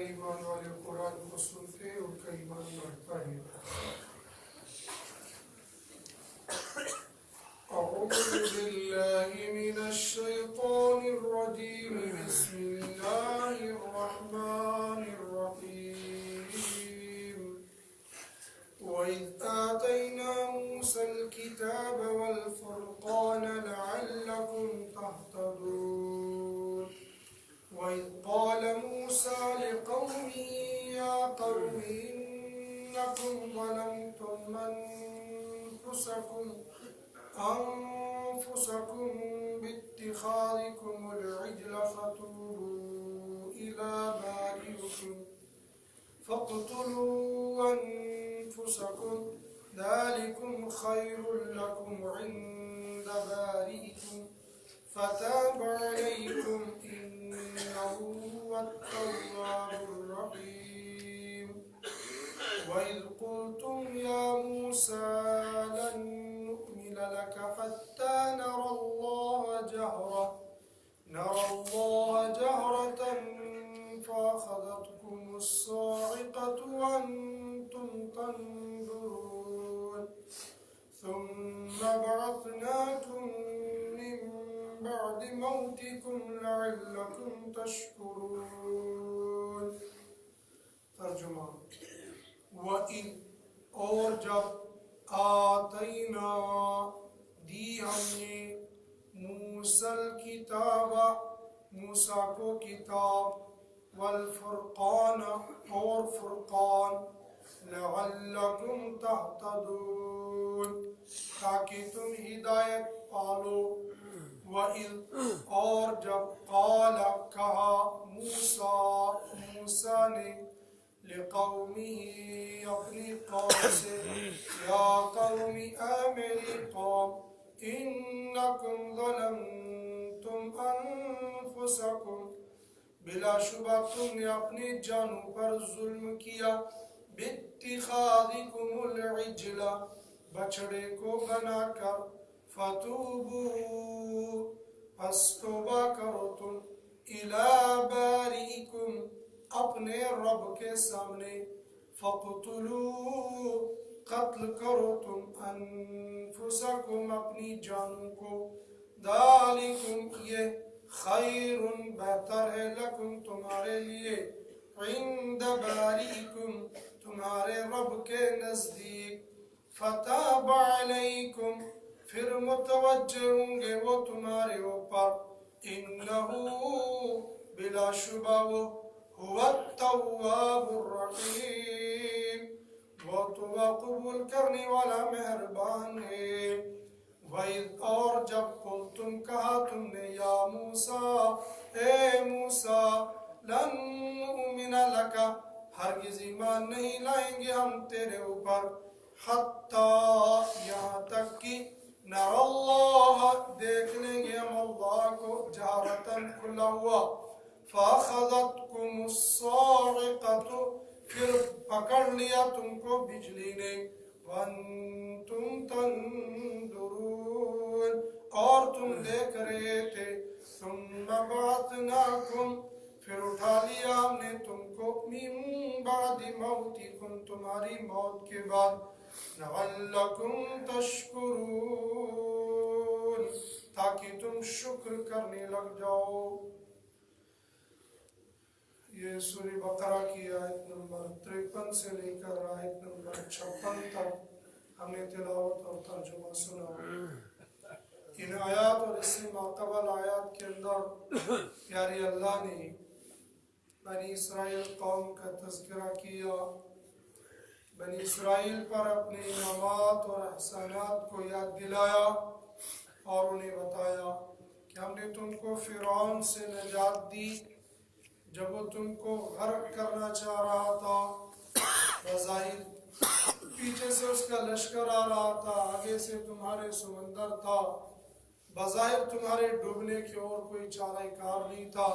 ایمان والے قرآن کو سنتے ہیں ان کا ایمان بڑھتا ہے۔ اعوذ باللہ من الشیطان الرجیم بسم اللہ الرحمن الرحیم وَإِذْ آتَيْنَا مُوسَى الْكِتَابَ وَالْفُرْقَانَ لَعَلَّكُمْ تَهْتَدُونَ وَإِذْ قَالَ مُوسَى لِقَوْمِهِ يَا قَوْمِ إِنَّكُمْ ظَلَمْتُمْ أَنفُسَكُمْ بِاتِّخَاذِكُمُ الْعِجْلَ فَتُوبُوا إِلَى بَارِئِكُمْ فاقتلوا أنفسكم ذلكم خير لكم عند بارئكم فتاب عليكم إنه هو التواب الرحيم وإذ قلتم يا موسى لن نؤمن لك حتى نرى الله جهرة فأخذتكم الصاعقة وأنتم تنظرون ثم بعثناكم من بعد موتكم لعلكم تشكرون۔ ترجمہ: وَإِذْ اور جب آتینا دی ہم نے موسیٰ الکتاب موسیٰ کو کتاب والفرقان اور فرقان لعلکم تہتدون تاکہ تم ہدایت پالو۔ وَإِذْ اور جب قال کہا موسیٰ نے لقومه اپنی قوم سے یا قوم اے میری قوم انکم ظلمتم انفسکم بلا شبہ تم نے اپنی جانوں پر ظلم کیا باتخاذکم العجل بچڑے کو بنا کر فتوبو پس توبہ کرو تم الی بارئکم اپنے رب کے سامنے فقتلو قتل کرو تم انفسکم اپنی جانوں کو ذالکم یہ خیر بہتر ہے لکم تمہارے لیے عند بارئکم تمہارے رب کے نزدیک فتاب علیکم پھر متوجہ ہوں گے وہ تمہارے اوپر انہو بلا شبہ وہ هو التواب الرحیم وہ توبہ قبول کرنے والا مہربان ہے۔ وَإِذْ اور جب قلتم کہا تم نے یا موسیٰ اے موسیٰ لن نؤمن لک ہرگز ایمان نہیں لائیں گے ہم تیرے اوپر حتیٰ یہاں تک کہ نر اللہ دیکھ لیں گے ہم اللہ کو جہرتاً کھلا ہوا فَأَخَذَتْكُمُ الصَّاعِقَةُ پھر پکڑ لیا تم کو بجلی نے وَأَنْتُمْ تَنْظُرُونَ اور تم دیکھ رہے تھے ثُمَّ بَعَثْنَاكُمْ پھر اٹھا لیا ہم نے تم کو مِن بَعْدِ مَوْتِكُمْ تمہاری موت کے بعد لَعَلَّكُمْ تَشْكُرُونَ تاکہ تم شکر کرنے لگ جاؤ۔ یہ سورہ بقرہ کی آیت نمبر 53 سے لے کر آیت نمبر 56 تک ہم نے تلاوت اور ترجمہ سنا۔ ان آیات اور اس سے ماقبل آیات کے اندر پیارے اللہ نے بنی اسرائیل قوم کا تذکرہ کیا، بنی اسرائیل پر اپنے انعامات اور احسانات کو یاد دلایا اور انہیں بتایا کہ ہم نے تم کو فرعون سے نجات دی جب وہ تم کو غرق کرنا چاہ رہا تھا، بظاہر پیچھے سے اس کا لشکر آ رہا تھا، آگے سے تمہارے سمندر تھا، بظاہر تمہارے ڈوبنے کی اور کوئی چارہ کار نہیں تھا،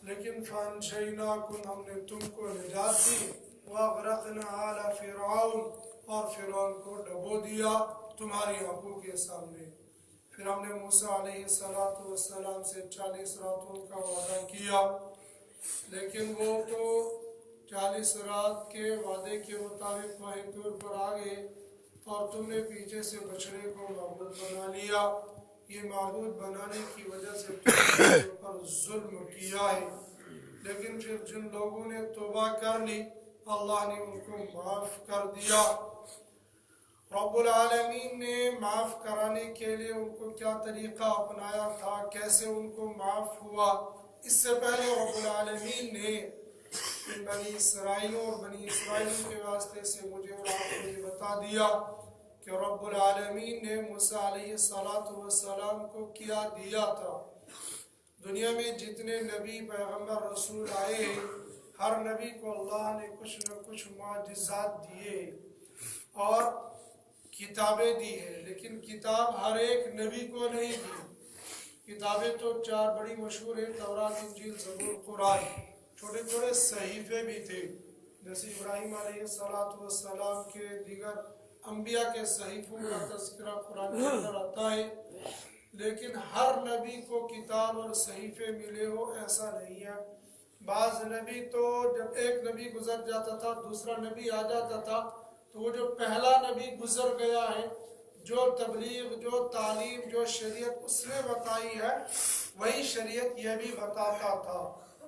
لیکن فَأَنْجَيْنَاكُمْ ہم نے تم کو نجات دی وَأَغْرَقْنَا آلَ فِرْعَوْنَ اور فرعون کو ڈبو دیا تمہاری آنکھوں کے سامنے۔ پھر ہم نے موسیٰ علیہ السلام سے 40 راتوں کا وعدہ کیا، لیکن وہ تو 40 رات کے وعدے کے مطابق کوہ طور پر آ گئے اور تم نے پیچھے سے بچڑے کو معبود بنا لیا. یہ معبود بنانے کی وجہ سے تم نے ان پر ظلم کیا ہے. لیکن پھر جن لوگوں نے توبہ کر لی اللہ نے ان کو معاف کر دیا. رب العالمین نے معاف کرانے کے لیے ان کو کیا طریقہ اپنایا تھا, کیسے ان کو معاف ہوا. اس سے پہلے رب العالمین نے بنی اسرائیلوں اور بنی اسرائیلوں کے واسطے سے مجھے اور آپ کو یہ بتا دیا کہ رب العالمین نے موسیٰ علیہ السلام کو کیا دیا تھا. دنیا میں جتنے نبی پیغمبر رسول آئے ہر نبی کو اللہ نے کچھ نہ کچھ معجزات دیے اور کتابیں دی ہیں, لیکن کتاب ہر ایک نبی کو نہیں دی. کتابیں تو 4 بڑی مشہور ہیں, تورات, انجیل, زبور, قرآن. چھوٹے چھوٹے صحیفے بھی تھے جیسے ابراہیم علیہ السلام کے دیگر انبیاء کے صحیفوں کا تذکرہ قرآن کے اندر آتا ہے. لیکن ہر نبی کو کتاب اور صحیفے ملے ہو ایسا نہیں ہے. بعض نبی تو جب ایک نبی گزر جاتا تھا دوسرا نبی آ جاتا تھا تو وہ جو پہلا نبی گزر گیا ہے جو تبلیغ, جو تعلیم, جو شریعت اس نے بتائی ہے وہی شریعت یہ بھی بتاتا تھا.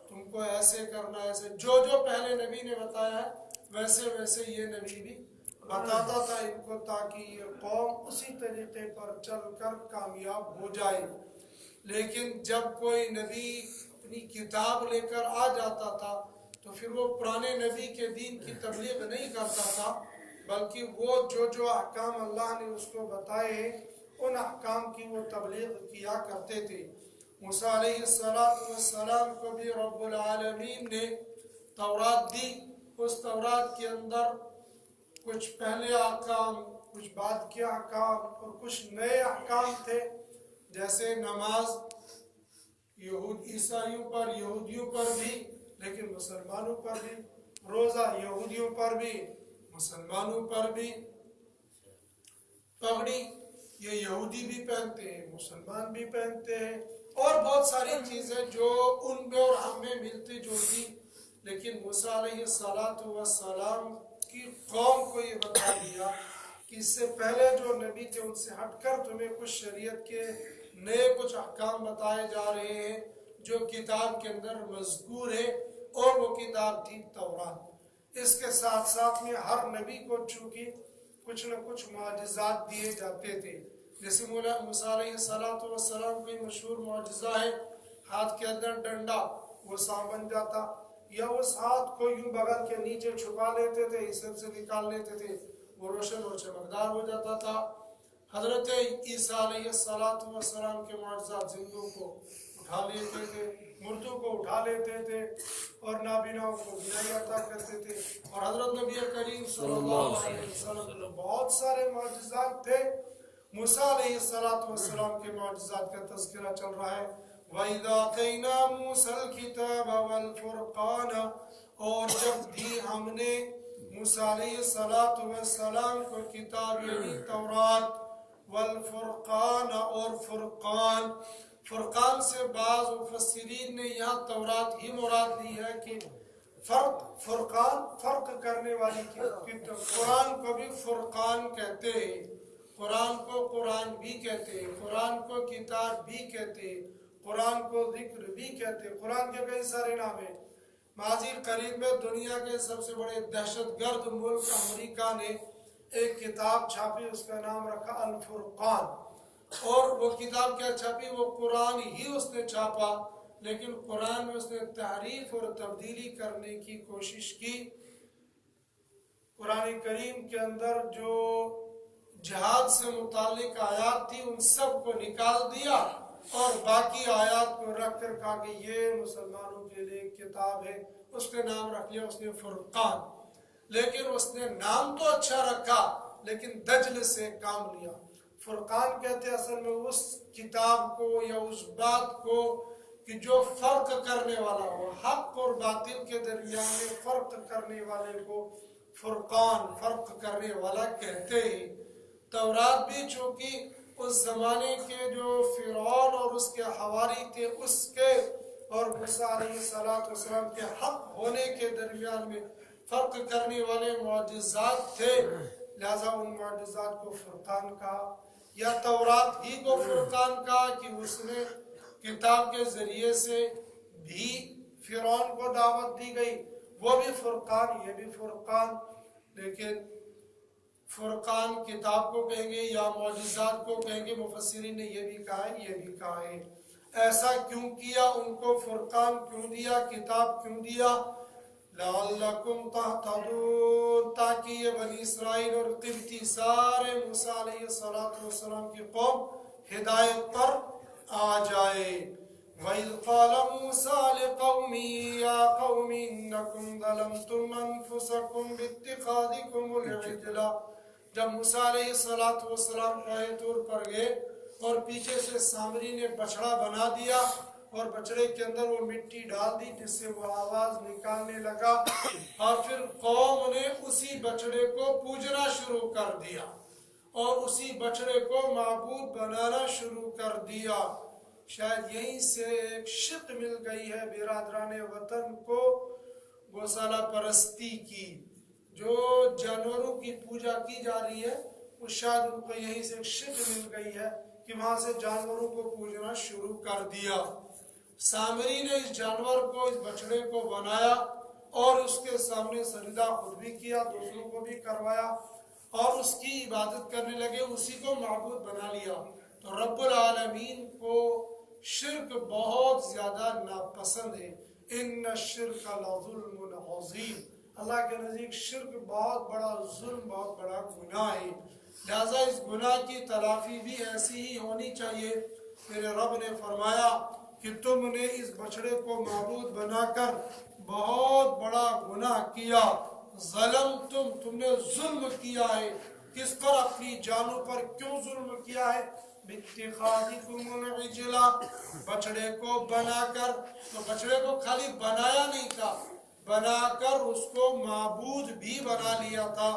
تم کو ایسے کرنا, ایسے جو پہلے نبی نے بتایا ہے ویسے ویسے یہ نبی بھی بتاتا تھا ان کو, تاکہ یہ قوم اسی طریقے پر چل کر کامیاب ہو جائے. لیکن جب کوئی نبی اپنی کتاب لے کر آ جاتا تھا تو پھر وہ پرانے نبی کے دین کی تبلیغ نہیں کرتا تھا, بلکہ وہ جو احکام اللہ نے اس کو بتائے ان احکام کی وہ تبلیغ کیا کرتے تھے. موسیٰ علیہ السلام کو بھی رب العالمین نے تورات دی. اس تورات کے اندر کچھ پہلے احکام, کچھ بعد کے احکام اور کچھ نئے احکام تھے, جیسے نماز عیسائیوں پر, یہودیوں پر بھی لیکن مسلمانوں پر بھی, روزہ یہودیوں پر بھی مسلمانوں پر بھی, پگڑی یہ یہودی بھی پہنتے ہیں مسلمان بھی پہنتے ہیں, اور بہت ساری چیزیں جو ان میں اور ہم میں ملتی جلتی. لیکن موسیٰ علیہ السلام کی قوم کو یہ بتا دیا کہ اس سے پہلے جو نبی تھے ان سے ہٹ کر تمہیں کچھ شریعت کے نئے کچھ احکام بتائے جا رہے ہیں جو کتاب کے اندر مذکور ہے, اور وہ کتاب تھی تورات. اس کے ساتھ ساتھ میں ہر نبی کو چونکہ کچھ نہ کچھ معجزات دیے جاتے تھے. جیسے موسیٰ علیہ السلام کی مشہور معجزہ ہے ہاتھ کے اندر ڈنڈا, وہ سانپ بن جاتا, یا اس ہاتھ کو یوں بغل کے نیچے چھپا لیتے تھے, اس سے نکال لیتے تھے, وہ روشن اور چمکدار ہو جاتا تھا. حضرت عیسیٰ علیہ السلام کے معجزات, زندوں کو اٹھا لیتے تھے, مردوں کو اٹھا لیتے تھے, اور نابیناؤں کو بینائی عطا کرتے تھے. اور حضرت نبی کریم صلی اللہ علیہ وسلم بہت سارے معجزات تھے. موسیٰ علیہ السلام کے معجزات کا تذکرہ چل رہا ہے. وَإِذَا آتَيْنَا مُوسَى الْكِتَابَ وَالْفُرْقَانَ, اور جب دی ہم نے موسیٰ علیہ السلام کو کتاب یعنی تورات, والفرقان اور فرقان. فرقان سے بعض مفسرین نے یہاں تورات ہی مراد لی ہے کہ فرقان فرق کرنے والی کتاب. قرآن کو بھی فرقان کہتے ہیں, قرآن کو قرآن بھی کہتے ہیں, قرآن کو کتاب بھی کہتے ہیں, قرآن کو ذکر بھی کہتے ہیں. قرآن کے کئی سارے نام ہیں. ماضی قریب میں دنیا کے سب سے بڑے دہشت گرد ملک امریکہ نے ایک کتاب چھاپی, اس کا نام رکھا الفرقان. اور وہ کتاب کیا چھاپی, وہ قرآن ہی اس نے چھاپا, لیکن قرآن میں اس نے تحریف اور تبدیلی کرنے کی کوشش کی. قرآن کریم کے اندر جو جہاد سے متعلق آیات تھی ان سب کو نکال دیا اور باقی آیات کو رکھ کر کہا کہ یہ مسلمانوں کے لیے کتاب ہے. اس نے نام رکھ لیا اس نے فرقان, لیکن اس نے نام تو اچھا رکھا لیکن دجل سے کام لیا. فرقان کہتے ہیں اصل میں اس کتاب کو یا اس بات کو کہ جو فرق کرنے والا ہو, حق اور باطل کے درمیان میں فرق کرنے والے کو فرقان, فرق کرنے والا کہتے ہیں. تورات بھی چونکہ اس زمانے کے جو فرعون اور اس کے حواری تھے اس کے اور موسیٰ علیہ السلام کے حق ہونے کے درمیان میں فرق کرنے والے معجزات تھے، لہذا ان معجزات کو فرقان کہا، یا تورات ہی کو فرقان کہا کہ اس نے کتاب کے ذریعے سے بھی فرعون کو دعوت دی گئی، وہ بھی فرقان، یہ بھی فرقان۔ لیکن فرقان کتاب کو کہیں گے یا معجزات کو کہیں گے؟ مفسرین نے یہ بھی کہا ہے، یہ بھی کہا ہے۔ ایسا کیوں کیا؟ ان کو فرقان کیوں دیا، کتاب کیوں دیا؟ لعلکم تہتدون، تاکہ یہ بنی اسرائیل اور قبطی سارے موسیٰ علیہ السلام کی قوم ہدایت پر آ جائے۔ وَإِذْ قَالَ مُوسَىٰ لِقَوْمِهِ يَا قَوْمِ إِنَّكُمْ ظَلَمْتُمْ أَنفُسَكُمْ بِاتِّخَاذِكُمُ الْعِجْلَ، جب موسیٰ علیہ السلام کوہ طور پر گئے اور پیچھے سے سامری نے بچڑا بنا دیا اور بچڑے کے اندر وہ مٹی ڈال دی جس سے وہ آواز نکالنے لگا، اور پھر قوم نے اسی بچڑے کو پوجنا شروع کر دیا اور اسی بچڑے کو معبود بنانا شروع کر دیا۔ شاید یہیں سے ایک شق مل گئی ہے برادران وطن کو گوسالہ پرستی کی، جو جانوروں کی پوجا کی جا رہی ہے، وہ شاید ان کو یہیں سے ایک شق مل گئی ہے کہ وہاں سے جانوروں کو پوجنا شروع کر دیا۔ سامری نے اس جانور کو، اس بچڑے کو بنایا اور اس کے سامنے سجدہ خود بھی کیا، دوسروں کو بھی کروایا اور اس کی عبادت کرنے لگے، اسی کو معبود بنا لیا۔ تو رب العالمین کو شرک بہت زیادہ ناپسند ہے۔ ان الشرک لظلم عظیم، اللہ کے نزدیک شرک بہت بڑا ظلم، بہت بڑا گناہ ہے، لہذا اس گناہ کی تلافی بھی ایسی ہی ہونی چاہیے۔ میرے رب نے فرمایا کہ تم نے اس بچڑے کو معبود بنا کر بہت بڑا گناہ کیا، تم نے ظلم کیا ہے۔ کس پر؟ اپنی جانوں پر۔ کیوں ظلم کیا ہے؟ بِاتِّخَاذِكُمُ الْعِجْلَ، بچڑے کو بنا کر۔ تو بچڑے کو خالی بنایا نہیں تھا، بنا کر اس کو معبود بھی بنا لیا تھا۔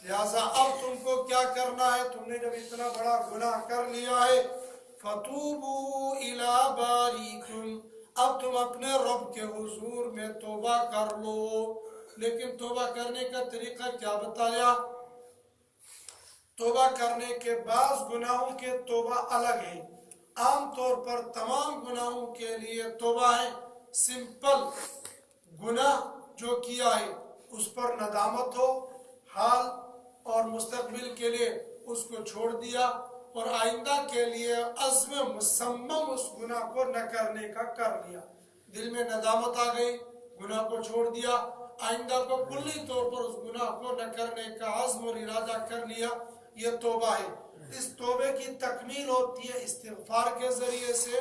لہذا اب تم کو کیا کرنا ہے؟ تم نے جب اتنا بڑا گناہ کر لیا ہے، فَتُوبُوا إِلَىٰ بَارِئِكُمْ، اب تم اپنے رب کے حضور میں توبہ کر لو۔ لیکن توبہ کرنے کا طریقہ کیا بتایا؟ توبہ کرنے کے بعض گناہوں کے توبہ الگ ہے۔ عام طور پر تمام گناہوں کے لیے توبہ ہے سمپل، گناہ جو کیا ہے اس پر ندامت ہو، حال اور مستقبل کے لیے اس کو چھوڑ دیا، اور آئندہ کے لیے عزم مصمم اس گناہ کو نہ کرنے کا کر لیا۔ دل میں ندامت آ گئی، گناہ کو چھوڑ دیا، آئندہ کو کلی طور پر اس گناہ کو نہ کرنے کا عزم اور ارادہ کر لیا، یہ توبہ ہے۔ اس توبے کی تکمیل ہوتی ہے استغفار کے ذریعے سے،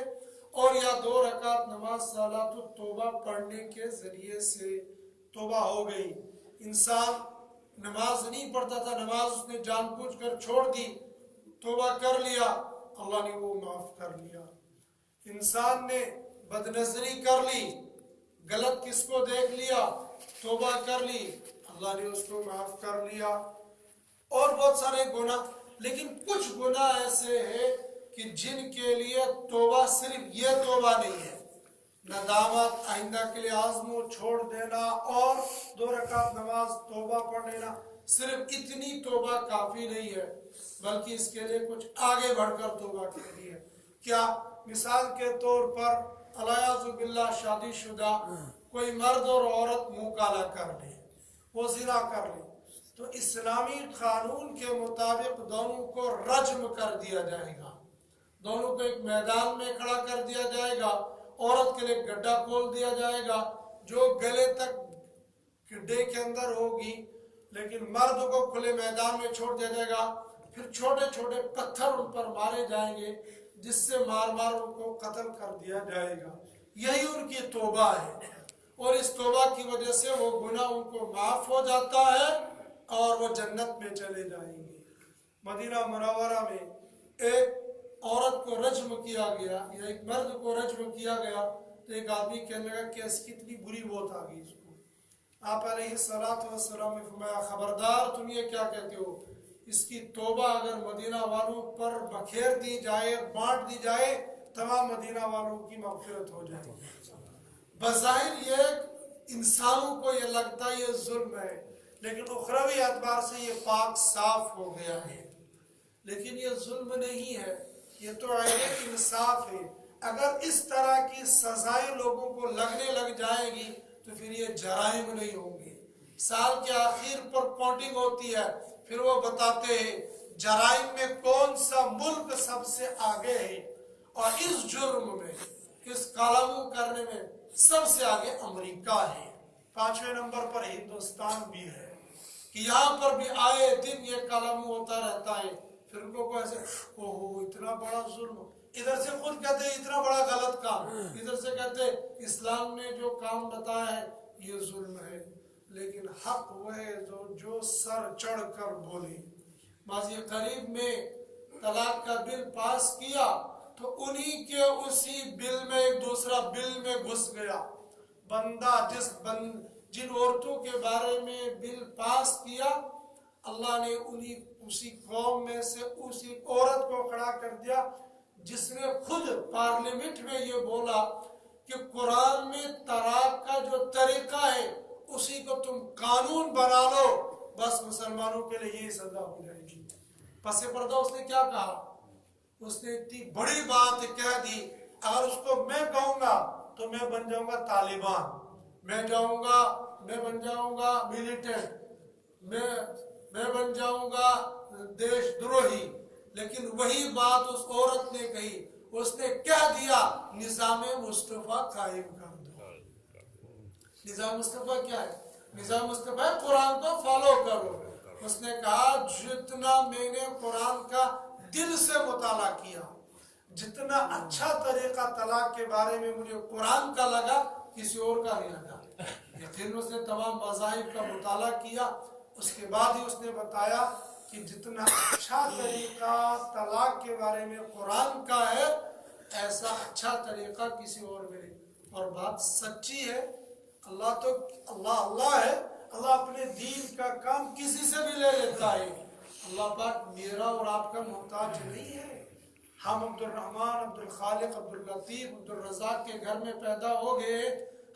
اور یا 2 رکعت نماز صلاۃ التوبہ پڑھنے کے ذریعے سے توبہ ہو گئی۔ انسان نماز نہیں پڑھتا تھا، نماز اس نے جان بوجھ کر چھوڑ دی، توبہ کر لیا، اللہ نے وہ معاف کر لیا۔ انسان نے بد نظری کر لی، غلط کس کو دیکھ لیا، توبہ کر لی، اللہ نے اس کو معاف کر لیا۔ اور بہت سارے گناہ، لیکن کچھ گناہ ایسے ہیں کہ جن کے لیے توبہ صرف یہ توبہ نہیں ہے، ندامت، آئندہ کے لیے عزم چھوڑ دینا اور 2 رکعت نماز توبہ پڑھ لینا، صرف اتنی توبہ کافی نہیں ہے، بلکہ اس کے لیے کچھ آگے بڑھ کر توبہ کرنی ہے۔ کیا؟ مثال کے طور پر الیاذ باللہ شادی شدہ کوئی مرد اور عورت منہ کالا کر لے، وہ زنا کر لے، تو اسلامی قانون کے مطابق دونوں کو رجم کر دیا جائے گا، دونوں کو ایک میدان میں کھڑا کر دیا جائے گا، عورت کے لیے گڈھا کھول دیا جائے گا جو گلے تک گڈھے کے اندر ہوگی، لیکن مرد کو کھلے میدان میں چھوڑ دیا جائے گا، پھر چھوٹے چھوٹے پتھر ان پر مارے جائیں گے جس سے مار مار ان کو قتل کر دیا جائے گا۔ یہی ان کی توبہ ہے، اور اس توبہ کی وجہ سے وہ گناہ ان کو معاف ہو جاتا ہے اور وہ جنت میں چلے جائیں گے۔ مدینہ منورہ میں ایک عورت کو رجم کیا گیا یا ایک مرد کو رجم کیا گیا، تو ایک آدمی کہنے لگا کہ اس کی اتنی بری موت آ گئی اس کو۔ آپ علیہ السلام نے فرمایا خبردار تم یہ کیا کہتے ہو، اس کی توبہ اگر مدینہ والوں پر بکھیر دی جائے، بانٹ دی جائے، تمام مدینہ والوں کی مغفرت ہو جائے گی۔ بظاہر یہ انسانوں کو یہ لگتا ہے یہ ظلم ہے، لیکن اخروی اعتبار سے یہ پاک صاف ہو گیا ہے۔ لیکن یہ ظلم نہیں ہے، یہ تو عین انصاف ہے۔ اگر اس طرح کی سزائیں لوگوں کو لگنے لگ جائے گی تو پھر یہ جرائم نہیں ہوں گے۔ سال کے آخر پر کاؤنٹنگ ہوتی ہے، پھر وہ بتاتے ہیں جرائم میں کون سا ملک سب سے آگے ہے، اور اس جرم میں، اس کالموں کرنے میں سب سے آگے امریکہ ہے۔ 5ویں نمبر پر ہندوستان بھی ہے کہ یہاں پر بھی آئے دن یہ کالم ہوتا رہتا ہے۔ پھر ان کو ایسے اوہو اتنا بڑا ظلم، ادھر سے خود کہتے ہیں اتنا بڑا غلط کام، ادھر سے کہتے ہیں اسلام نے جو کام بتایا ہے یہ ظلم ہے۔ لیکن حق وہ ہے جو سر چڑھ کر بولے۔ ماضی قریب میں طلاق کا بل پاس کیا تو انہی کے اسی بل میں ایک دوسرا بل میں گھس گیا۔ بندہ جن عورتوں کے بارے میں بل پاس کیا، اللہ نے اسی قوم میں سے اسی عورت کو کھڑا کر دیا جس نے خود پارلیمنٹ میں یہ بولا کہ قرآن میں طلاق کا جو طریقہ ہے اسی کو تم قانون بنا لو، بس مسلمانوں کے لیے یہی سزا ہو جائے گی۔ پس پردہ اس نے کیا کہا؟ اس نے اتنی بڑی بات کہہ دی، اگر اس کو میں کہوں گا تو میں بن جاؤں گا طالبان، میں بن جاؤں گا ملیٹنٹ، میں بن جاؤں گا دیش دروہی۔ لیکن وہی بات اس عورت نے کہی، اس نے کہہ دیا نظام مصطفیٰ قائم کر دو۔ نظام مصطفیٰ کیا ہے؟ نظام مصطفیٰ قرآن کو فالو کرو۔ اس نے کہا جتنا میں نے قرآن کا دل سے مطالعہ کیا، جتنا اچھا طریقہ طلاق کے بارے میں مجھے قرآن کا لگا کسی اور کا نہیں لگا۔ یقین اس نے تمام مذاہب کا مطالعہ کیا، اس کے بعد ہی اس نے بتایا کہ جتنا اچھا طریقہ طلاق کے بارے میں قرآن کا ہے ایسا اچھا طریقہ کسی اور میں نہیں۔ اور بات سچی ہے، اللہ ہے، اللہ اپنے دین کا کام کسی سے بھی لے لیتا ہے۔ اللہ پاک میرا اور آپ کا محتاج نہیں ہے۔ ہم عبد الرحمن، عبد الخالق، عبد اللطیف، عبد الرزاق کے گھر میں پیدا ہو گئے،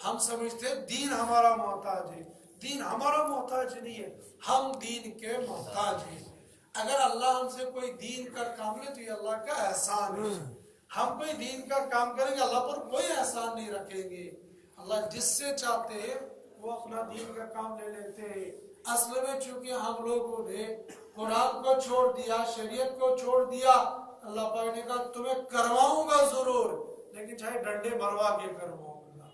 ہم سمجھتے دین ہمارا محتاج ہے۔ دین ہمارا محتاج نہیں ہے، ہم دین کے محتاج ہیں۔ اگر اللہ ہم سے کوئی دین کا کام لے تو یہ اللہ کا احسان ہے۔ ہم کوئی دین کا کام کریں گے اللہ پر کوئی احسان نہیں رکھیں گے۔ اللہ جس سے چاہتے ہیں وہ اپنا دین کا کام لے لیتے ہیں۔ اصل میں چونکہ ہم لوگوں نے قرآن کو چھوڑ دیا، شریعت کو چھوڑ دیا، اللہ پاک نے کہا تمہیں کرواؤں گا ضرور، لیکن چاہے ڈنڈے مروا کے کرواؤں گا۔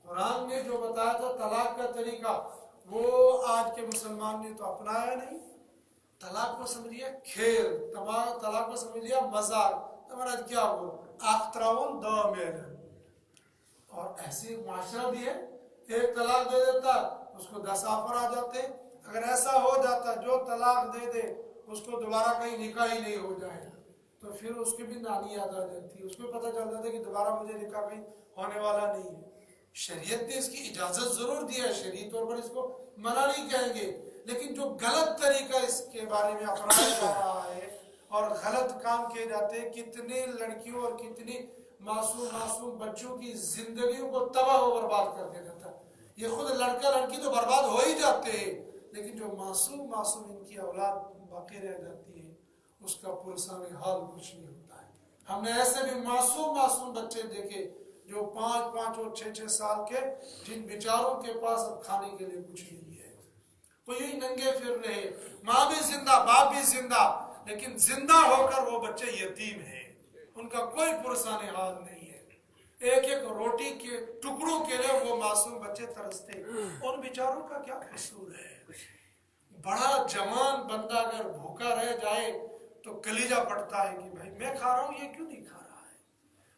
قرآن نے جو بتایا تھا طلاق کا طریقہ وہ آج کے مسلمان نے تو اپنایا نہیں۔ طلاق کو سمجھ لیا کھیل، طلاق کو سمجھ لیا مذاق، تمہارا کیا ہو آختراون دا میل۔ اور ایسے معاشرہ بھی ہے، ایک طلاق دے دیتا اس کو 10 آفر آ جاتے۔ اگر ایسا ہو جاتا جو طلاق دے دے اس کو دوبارہ کہیں نکاح ہی نہیں ہو جائے تو پھر اس کی بھی نانی یاد آ جاتی، اس کو پتہ چل جاتا کہ دوبارہ مجھے نکاح کہیں ہونے والا نہیں ہے۔ شریعت نے اس کی اجازت ضرور دی ہے، شرعی طور پر اس کو منع نہیں کہیں گے، لیکن جو غلط طریقہ اس کے بارے میں اپنایا جا رہا ہے اور غلط کام کیے جاتے ہیں، کتنے لڑکیوں اور کتنی معصوم بچوں کی زندگیوں کو تباہ و برباد کر دیا جاتا ہے۔ یہ خود لڑکا لڑکی تو برباد ہو ہی جاتے ہیں، لیکن جو معصوم ان کی اولاد باقی رہ جاتی ہے اس کا پرسان حال کچھ نہیں ہوتا ہے۔ ہم نے ایسے بھی معصوم بچے دیکھے جو 5 اور 6 سال کے، جن بیچاروں کے پاس اب کھانے کے لیے کچھ نہیں ہے، وہ یہی ننگے پھر رہے، ماں بھی زندہ باپ بھی زندہ، لیکن زندہ ہو کر وہ بچے یتیم ہیں، ان کا کوئی پرسان حال نہیں ہے۔ ایک روٹی کے ٹکڑوں کے لیے وہ معصوم بچے ترستے، ان بیچاروں کا کیا قصور ہے؟ بڑا جوان بندہ اگر بھوکا رہ جائے تو کلیجہ پڑتا ہے کہ بھائی میں کھا رہا ہوں یہ کیوں نہیں کھا رہا ہے؟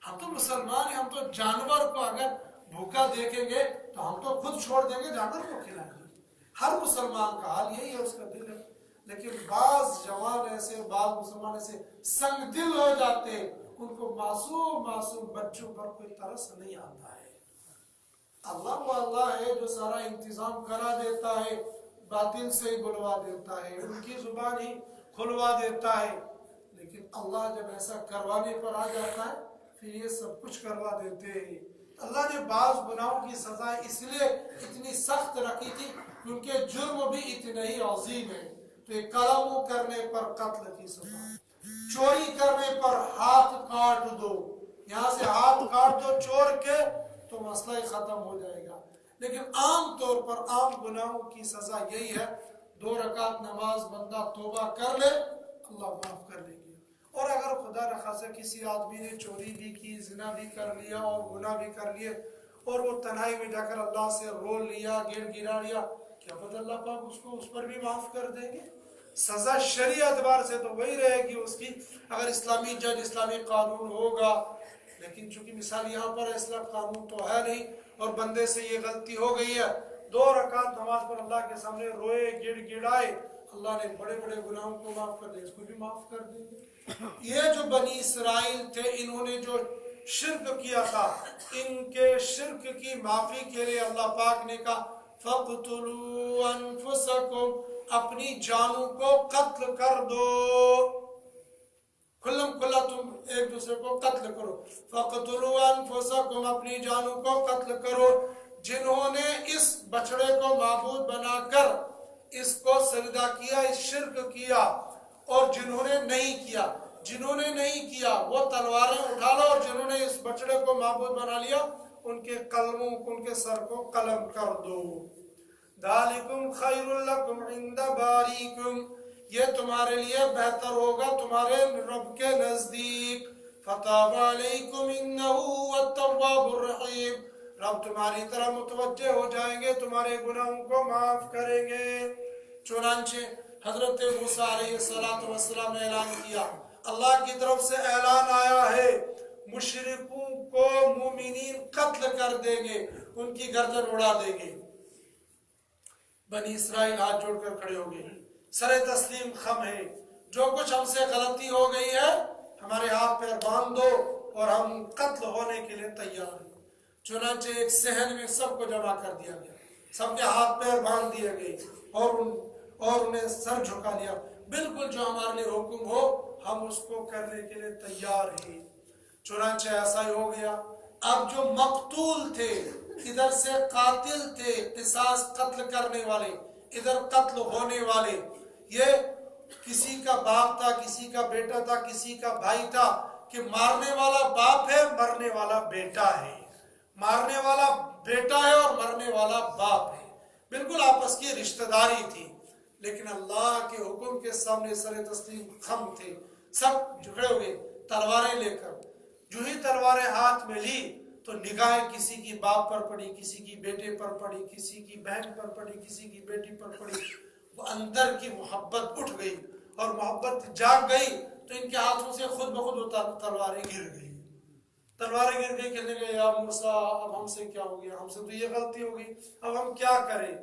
ہم تو مسلمان ہیں، ہم تو جانور کو اگر بھوکا دیکھیں گے تو ہم تو خود چھوڑ دیں گے، جانور کو کھلائیں گے۔ ہر مسلمان کا حال یہی ہے، اس کا دل ہے۔ لیکن بعض جوان ایسے، بعض مسلمان ایسے سنگ دل ہو جاتے، ان کو معصوم بچوں پر کوئی ترس نہیں آتا ہے۔ اللہ وہ اللہ ہے جو سارا انتظام کرا دیتا ہے، باطل سے ہی بلوا دیتا ہے، ان کی زبان ہی کھلوا دیتا ہے، لیکن اللہ جب ایسا کروانے پر آ جاتا ہے پھر یہ سب کچھ کروا دیتے ہیں۔ اللہ نے بعض گناہوں کی سزا اس لیے اتنی سخت رکھی تھی کیونکہ جرم بھی اتنا ہی عظیم ہے. تو ایک قلم کرنے پر قتل کی سزا، چوری کرنے پر ہاتھ کاٹ دو، یہاں سے ہاتھ کاٹ دو چور کے تو مسئلہ ہی ختم ہو جائے گا. لیکن عام طور پر عام گناہوں کی سزا یہی ہے، 2 رکعت نماز بندہ توبہ کر لے اللہ معاف کر لے گی. اور اگر خدا نخواستہ کسی آدمی نے چوری بھی کی، زنا بھی کر لیا اور گناہ بھی کر لیے اور وہ تنہائی میں جا کر اللہ سے رو لیا، گڑ گڑا لیا، کیا پتہ اللہ پاک اس کو اس پر بھی معاف کر دیں گے. سزا شرعی اعتبار سے تو وہی رہے گی اس کی اگر اسلامی جج اسلامی قانون ہوگا، لیکن چونکہ مثال یہاں پر اسلام قانون تو ہے نہیں اور بندے سے یہ غلطی ہو گئی ہے، 2 رکعت نماز پر اللہ کے سامنے روئے گڑ گڑائے، اللہ نے بڑے بڑے گناہوں کو معاف کر دیا، اس کو بھی معاف کر دیں گے. یہ جو بنی اسرائیل تھے انہوں نے جو شرک کیا تھا، ان کے شرک کی معافی کے لیے اللہ پاک نے کہا فَقْتُلُوا أَنفُسَكُمْ، اپنی جانوں کو قتل کر دو، کھلم کھلا تم ایک دوسرے کو قتل کرو. فَقْتُلُوا أَنفُسَكُمْ، اپنی جانوں کو قتل کرو. جنہوں نے اس بچڑے کو معبود بنا کر اس کو سجدہ کیا، اس شرک کیا، اور جنہوں نے نہیں کیا وہ تلواریں اٹھا لو، اور جنہوں نے اس بچڑے کو معبود بنا لیا ان کے قلموں ان کے سر کو قلم کر دو. ذالکم خیر لکم عند باریکم، یہ تمہارے لیے بہتر ہوگا تمہارے رب کے نزدیک. فتاب علیکم انہ هو التواب الرحیم، رب تمہاری طرح متوجہ ہو جائیں گے، تمہارے گناہوں کو معاف کریں گے. چنانچہ حضرت موسیٰ علیہ السلام نے اعلان کیا، اللہ کی طرف سے اعلان آیا ہے مشرکوں کو مومنین قتل کر دیں گے، ان کی گردن اڑا دیں گے. بنی اسرائیل ہاتھ جوڑ کر کھڑے ہو گئے، سر تسلیم خم ہے، جو کچھ ہم سے غلطی ہو گئی ہے ہمارے ہاتھ پیر باندھ دو اور ہم قتل ہونے کے لیے تیار ہیں. چنانچہ ایک صحن میں سب کو جمع کر دیا گیا، سب کے ہاتھ پیر باندھ دیے گئے اور انہیں سر جھکا لیا، بالکل جو ہمارے لیے حکم ہو ہم اس کو کرنے کے لیے تیار ہیں. چنانچہ ایسا ہی ہو گیا. اب جو مقتول تھے، ادھر سے قاتل تھے، قصاص قتل کرنے والے، ادھر قتل ہونے والے، یہ کسی کا باپ تھا، کسی کا بیٹا تھا، کسی کا بھائی تھا، کہ مارنے والا باپ ہے، مرنے والا بیٹا ہے، مارنے والا بیٹا ہے اور مرنے والا باپ ہے، بالکل آپس کی رشتہ داری تھی. لیکن اللہ کے حکم کے سامنے سر تسلیم خم تھے، سب جھکڑے ہوئے تلواریں لے کر. جو ہی تلواریں ہاتھ میں لی تو نگاہیں کسی کی باپ پر پڑی، کسی کی بیٹے پر پڑی، کسی کی بہن پر پڑی، کسی کی بیٹی پر پڑی. وہ اندر کی محبت اٹھ گئی اور محبت جاگ گئی تو ان کے ہاتھوں سے خود بخود وہ تلواریں گر گئی. تلواریں گر گئی، کہنے لگے یا موسیٰ اب ہم سے کیا ہو گیا، ہم سے تو یہ غلطی ہو گئی، اب ہم کیا کریں.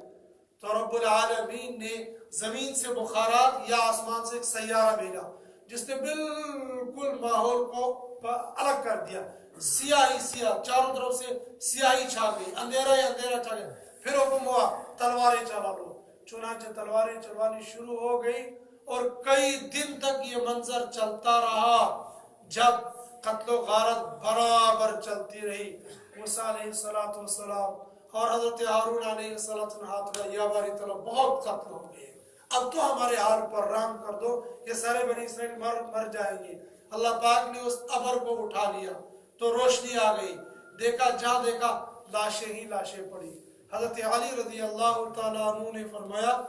تو رب العالمین نے زمین سے بخارات یا آسمان سے ایک سیارہ بھیجا جس نے بالکل ماحول کو الگ کر دیا، سیاہی سیاہ، چاروں طرف سے سیاہی چھا گئی، اندھیرا ہی اندھیرا چھا گیا. پھر حکم ہوا تلواریں چلا لو. چنانچہ تلواریں چلوانی شروع ہو گئی اور کئی دن تک یہ منظر چلتا رہا، جب قتل و غارت برابر چلتی رہی. موسیٰ علیہ السلام اور حضرت ہارون علیہ السلام ہاتھ کا یا باری طرف بہت قتل ہو گئے، اب تو ہمارے حال پر رحم کر دو، یہ سارے بنی اسرائیل مر جائیں گے. اللہ پاک نے اس ابر کو اٹھا لیا تو روشنی آ گئی، دیکھا جہاں دیکھا لاشیں ہی لاشیں پڑی. حضرت علی رضی اللہ تعالیٰ عنہ نے فرمایا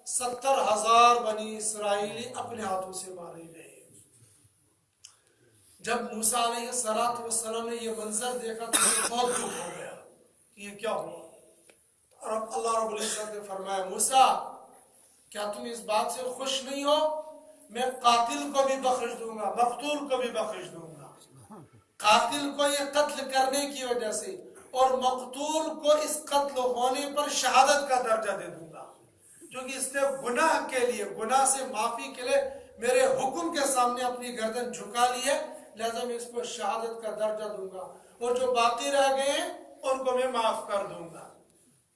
70,000 بنی اسرائیلی اپنے ہاتھوں سے مارے گئے. جب موسیٰ علیہ السلام نے یہ منظر دیکھا تو بہت دکھ ہو گیا کہ یہ کیا ہوا. اور اللہ رب العزت نے فرمایا موسیٰ کیا تم اس بات سے خوش نہیں ہو، میں قاتل کو بھی بخش دوں گا، مقتول کو بھی بخش دوں گا. قاتل کو یہ قتل کرنے کی وجہ سے اور مقتول کو اس قتل ہونے پر شہادت کا درجہ دے دوں گا، کیونکہ اس نے گناہ کے لیے، گناہ سے معافی کے لیے میرے حکم کے سامنے اپنی گردن جھکا لی ہے، لہذا میں اس کو شہادت کا درجہ دوں گا، اور جو باقی رہ گئے ہیں ان کو میں معاف کر دوں گا.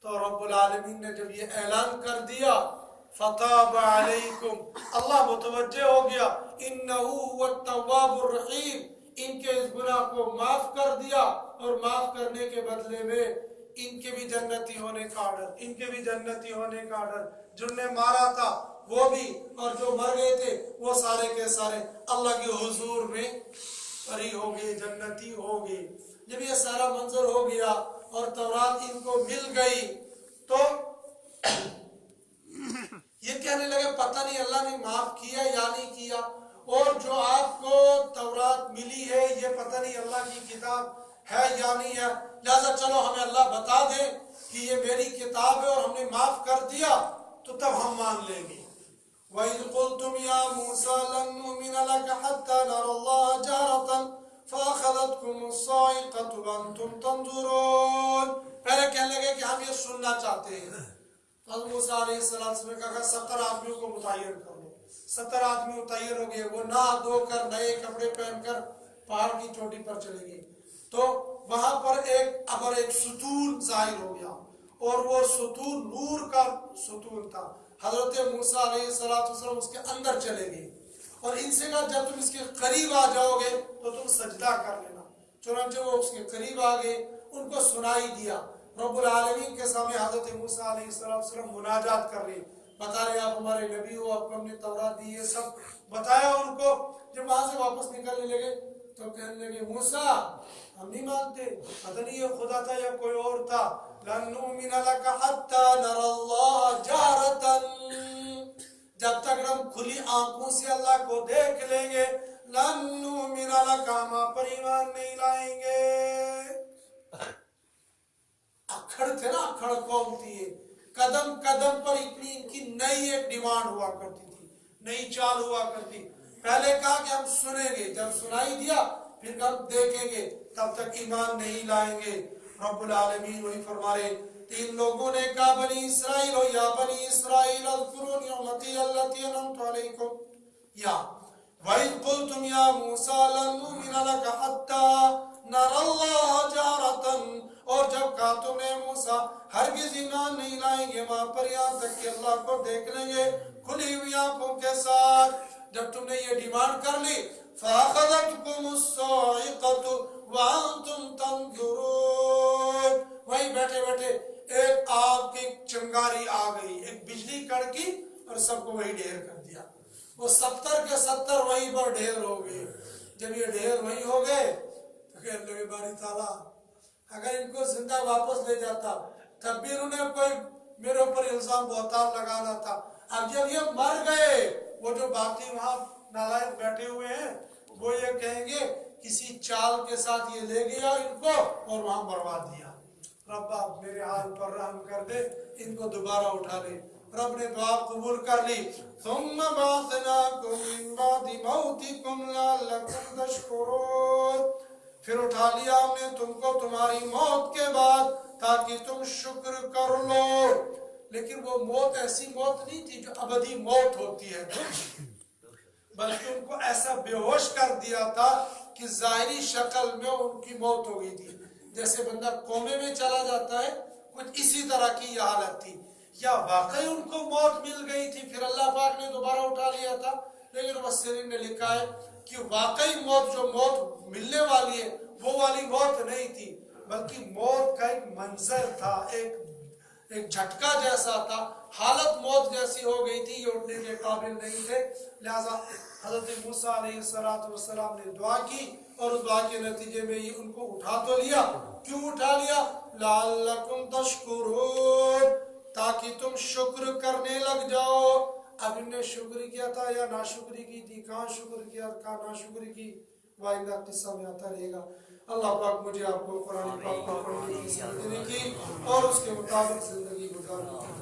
تو رب العالمین نے جب یہ اعلان کر دیا فتاب علیکم، اللہ متوجہ ہو گیا انہ هو التواب الرحیم، ان کے اس گناہ کو معاف کر دیا اور معاف کرنے کے بدلے میں ان کے بھی جنتی ہونے کا آرڈر، ان کے بھی جنتی ہونے کا آرڈر، جن نے مارا تھا وہ بھی اور جو مر گئے تھے وہ سارے کے سارے اللہ کے حضور میں بری ہو گئے، جنتی ہو گئے۔ جب یہ سارا منظر ہو گیا اور تورات ان کو مل گئی تو یہ کہنے لگے پتہ نہیں اللہ نے معاف کیا یا نہیں کیا، اور جو آپ کو تورات ملی ہے یہ پتہ نہیں اللہ کی کتاب ہے یا نہیں ہے، لہذا چلو ہمیں اللہ بتا دے کہ یہ میری کتاب ہے اور ہم نے معاف کر دیا تو تب ہم مان لیں گے۔ وَإِذْ قُلْتُمْ يَا مُوسَىٰ لَن نُّؤْمِنَ لَكَ حَتَّىٰ نَرَى اللَّهَ جَهْرَةً فَأَخَذَتْكُمُ الصَّاعِقَةُ وَأَنْتُمْ تَنظُرُونَ۔ پہلے کہنے لگے کہ ہم یہ سننا چاہتے ہیں۔ حضرت موسیٰ علیہ السلام نے کہا 70 آدمیوں کو متعین کر لو۔ 70 آدمی متعین ہو گئے، وہ نہا دھو کر نئے کپڑے پہن کر پہاڑ کی چوٹی پر چلے گئے، تو وہاں پر ایک ستون ظاہر ہو گیا، اور وہ ستون نور کا ستون تھا۔ حضرت موسیٰ علیہ السلام اس کے اندر چلے گئے اور ان سے کہا جب تم اس کے قریب آ جاؤ گے تو تم سجدہ کر لینا۔ چنانچہ وہ اس کے قریب آ گئے، ان کو سنائی دیا۔ رب العالمین کے سامنے حضرت موسیٰ علیہ السلام مناجات کر رہے، بتا رہے آپ ہمارے نبی ہو، آپ کو ہم نے تورات دی، یہ سب بتایا ان کو۔ جب وہاں سے واپس نکلنے لگے تو کہنے لگے موسیٰ ہم نہیں مانتے، پتہ نہیں یہ خدا تھا یا کوئی اور تھا۔ لَن نُّؤْمِنَ لَكَ حَتَّىٰ نَرَى اللَّهَ جَهْرَةً، جب تک ہم کھلی آنکھوں سے اللہ کو دیکھ لیں گے، لَن نُّؤْمِنَ لَكَ، ہم آپ پر ایمان نہیں لائیں گے۔ اکھڑ تھے نا، اکھڑ قوم تھی یہ، قدم قدم پر اتنی ان کی نئی ایک ڈیمانڈ ہوا کرتی تھی، نئی چال ہوا کرتی۔ پہلے کہا کہ ہم سنیں گے، جب سنائی دیا پھر ہم دیکھیں گے، تب تک ایمان نہیں لائیں گے۔ رب العالمین وہی فرما رہے، تین لوگوں نے کہا بنی اسرائیل ہو یا بنی اسرائیل اذکروا نعمتی التی انعمت علیکم، یا وَإِذْ قُلْتُمْ يَا مُوسَىٰ لَن نُّؤْمِنَ لَكَ حَتَّىٰ نَرَى اللَّهَ جَهْرَةً، اور جب کہا تم نے موسیٰ ہرگز ایمان نہیں لائیں گے وہاں پر یہاں تک کہ اللہ کو دیکھ لیں گے کھلی ہوئی آنکھوں کے ساتھ۔ جب تم نے یہ ڈیمانڈ کر لی فَأَخَذَتْكُمُ الصَّاعِقَةُ وَأَنْتُمْ تَنظُرُونَ، وہیں بیٹھے بیٹھے ایک آگ کی چنگاری آ گئی، ایک بجلی کڑکی اور سب کو وہی ڈھیر کر دیا۔ وہ 70 کے 70 وہیں پر ڈھیر ہو گئے۔ جب یہ ڈھیر وہیں ہو گئے تو کہنے لگے باری تعالیٰ اگر ان کو زندہ واپس لے جاتا، تب بھی انہوں نے کوئی میرے اوپر الزام بہتان لگانا تھا۔ اب جب یہ مر گئے، وہ جو باقی وہاں نالائق بیٹھے ہوئے ہیں وہ یہ کہیں گے کسی چال کے ساتھ یہ لے گیا ان کو اور وہاں برباد دیا۔ رب آپ میرے حال پر رحم کر دے، ان کو دوبارہ اٹھا لے۔ رب نے دعا قبول کر لی۔ ثم بعثناکم من بعد موتکم لعلکم تشکرون، پھر اٹھا لیا ہم نے تم کو تمہاری موت کے بعد تاکہ تم شکر کر لو۔ لیکن وہ موت ایسی موت نہیں تھی جو ابدی موت ہوتی ہے، بلکہ ان کو ایسا بے ہوش کر دیا تھا کہ ظاہری شکل میں ان کی موت ہو گئی تھی، جیسے بندہ کومے میں چلا جاتا ہے، کچھ اسی طرح کی یہ حالت تھی۔ یا واقعی ان کو موت مل گئی تھی پھر اللہ پاک نے دوبارہ اٹھا لیا تھا، لیکن مفسرین نے لکھا ہے کہ واقعی موت جو موت ملنے والی ہے وہ والی موت نہیں تھی، بلکہ موت کا ایک منظر تھا، ایک جھٹکا جیسا تھا، حالت موت جیسی ہو گئی تھی، یہ اٹھنے کے قابل نہیں تھے۔ لہذا حضرت موسیٰ علیہ السلام نے دعا کی اور اس دعا کے نتیجے میں یہ ان کو اٹھا تو لیا۔ کیوں اٹھا لیا؟ لعلکم تشکرون، تاکہ تم شکر کرنے لگ جاؤ۔ اب ان نے شکر کیا تھا یا ناشکری کی تھی، کہاں شکر کیا کہاں ناشکری کی، وائندہ قصہ میں آتا رہے گا۔ اللہ پاک مجھے آپ کو قرآن پاک کو پڑھنے کی، سمجھنے کی اور اس کے مطابق زندگی گزارنے کی